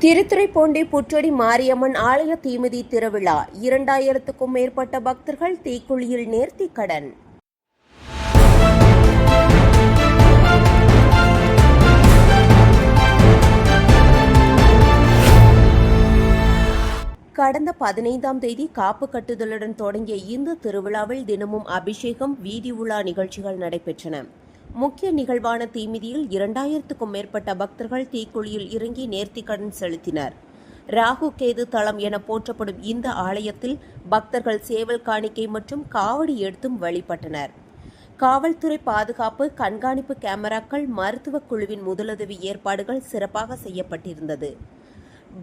திருத்துறைப்பூண்டி புற்றடி மாரியம்மன் ஆலய தீமிதி திருவிழா 2000க்கும் மேற்பட்ட பக்தர்கள் தீக்குழியில் நேர்த்திக் கடன். கடந்த 15ஆம் தேதி காப்பு கட்டுதலுடன் தொடங்கிய இந்த திருவிழாவில் தினமும் அபிஷேகம், வீதி உலா நிகழ்ச்சிகள் நடைபெற்றன. முக்கிய நிகழ்வான தீமிதியில் 2000க்கும் மேற்பட்ட பக்தர்கள் தீக்குழியில் இறங்கி நேர்த்திக்கடன் செலுத்தினர். ராகு கேது தலம் என போற்றப்படும் இந்த ஆலயத்தில் பக்தர்கள் சேவல் காணிக்கை மற்றும் காவடி எடுத்தும் வழிபட்டனர். காவல்துறை பாதுகாப்பு, கண்காணிப்பு கேமராக்கள், மருத்துவ குழுவின் முதலுதவி ஏற்பாடுகள் சிறப்பாக செய்யப்பட்டிருந்தது.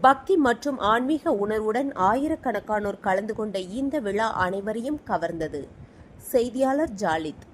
பக்தி மற்றும் ஆன்மீக உணர்வுடன் ஆயிரக்கணக்கானோர் கலந்து கொண்ட இந்த விழா அனைவரையும் கவர்ந்தது. செய்தியாளர் ஜாலித்.